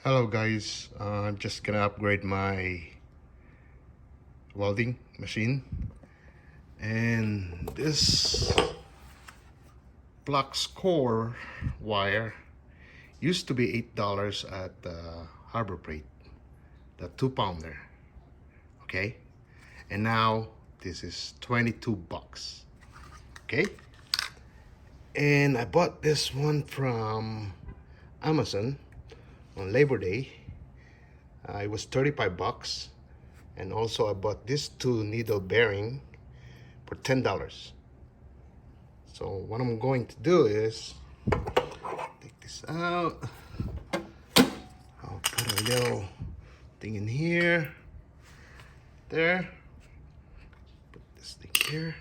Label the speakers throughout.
Speaker 1: Hello guys, I'm just gonna upgrade my welding machine, and this flux core wire used to be $8 at Harbor Freight, the 2 pounder, okay, and now this is 22 bucks, okay. And I bought this one from Amazon on Labor Day. It was 35 bucks. And also I bought this 2 needle bearing for $10. So what I'm going to do is take this out. I'll put a little thing in here, there, put this thing here,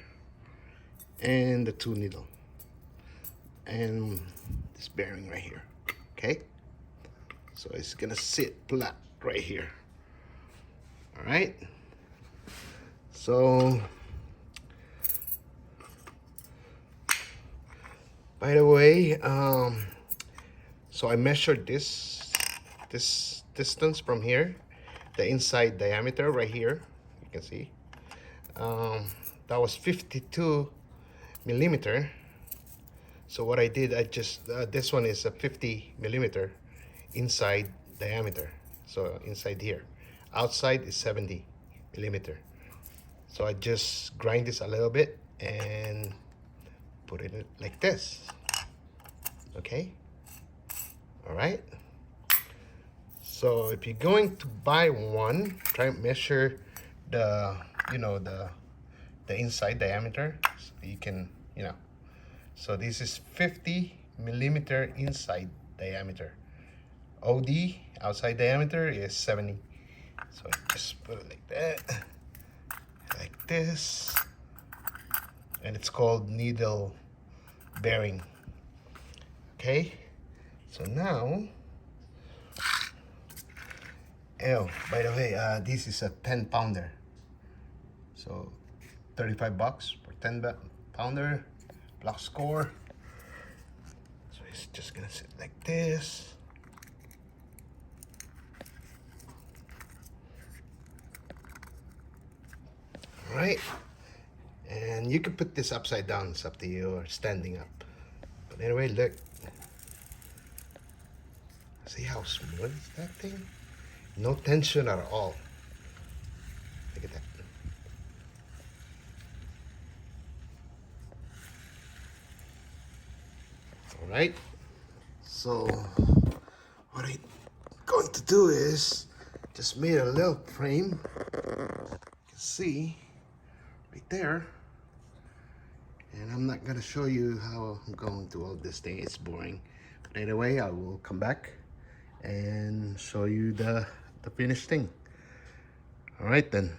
Speaker 1: and the 2 needle, and this bearing right here, okay? So it's gonna sit flat right here. All right, so by the way, so I measured this distance from here, the inside diameter right here, you can see, that was 52 millimeter. So what I did, I just this one is a 50 millimeter inside diameter, so inside here. Outside is 70 millimeter. So I just grind this a little bit and put it like this, okay? All right, so if you're going to buy one, try and measure the the inside diameter, so you can, so this is 50 millimeter inside diameter. OD, outside diameter, is 70. So I just put it like that, like this, and it's called needle bearing. Okay, so now, oh, by the way, this is a 10 pounder. So 35 bucks for 10 pounder, flux core. So it's just gonna sit like this. All right, and you can put this upside down, it's up to you, or standing up. But anyway, look, see how smooth is that thing? No tension at all. Look at that. All right, so what I'm going to do is just made a little frame. You can see right there, and I'm not gonna show you how I'm going to all this thing, it's boring. But anyway, I will come back and show you the finished thing. All right then.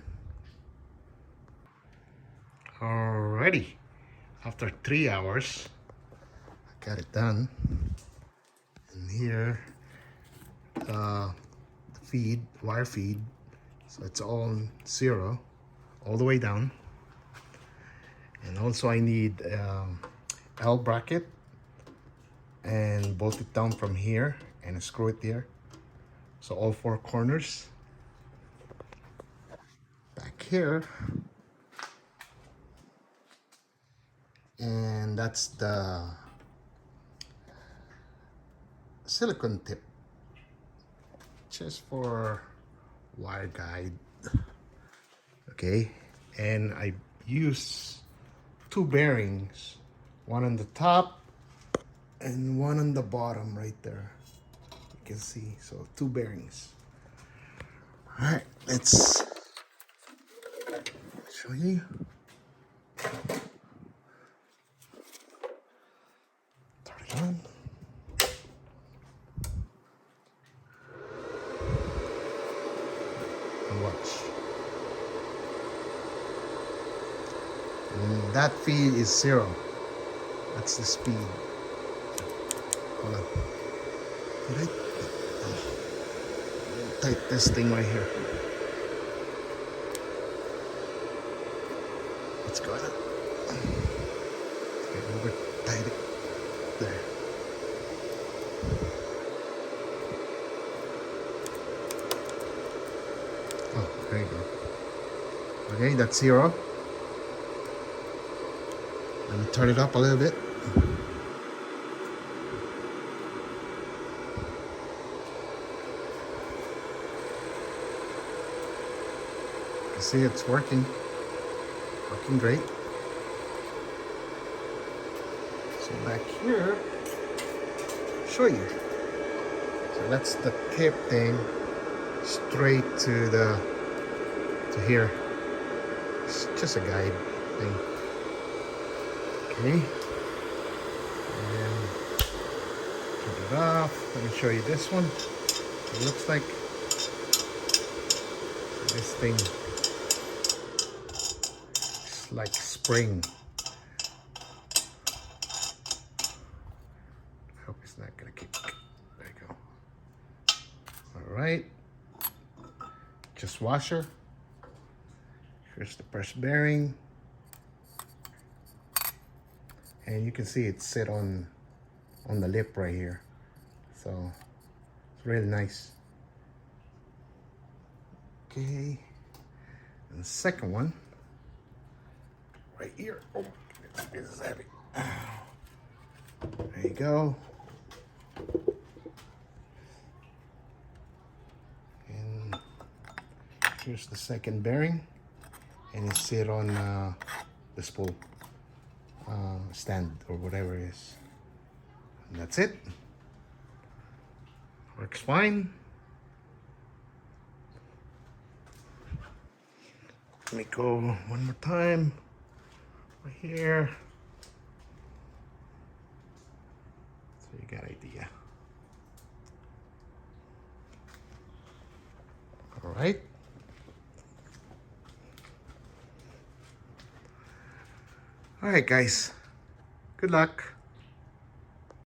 Speaker 1: Alrighty, after 3 hours I got it done. And here the feed, wire feed, so it's all 0 all the way down. And also I need L bracket, and bolt it down from here and screw it there. So all 4 corners. Back here, and that's the silicone tip, just for wire guide. Okay, and I use 2 bearings, one on the top and one on the bottom right there, you can see. So 2 bearings. All right, let's show you. Turn it on. And watch. And that feed is 0. That's the speed. Hold on. Did I tight this thing right here? What's going on? Okay, over tight it there. Oh, there you go. Okay, that's 0. Let me turn it up a little bit. You see it's working great. So back here, show you. So that's the tip thing, straight to here. It's just a guide thing. Okay. And turn it off. Let me show you this one. It looks like this thing is like spring. I hope it's not gonna kick. There you go. All right. Just washer. Here's the press bearing. And you can see it sit on the lip right here. So it's really nice. Okay. And the second one, right here. Oh, this is heavy. There you go. And here's the second bearing. And it sit on the spool stand or whatever it is. And that's it. Works fine. Let me go one more time. Right here. So you got an idea. All right. All right, guys. Good luck.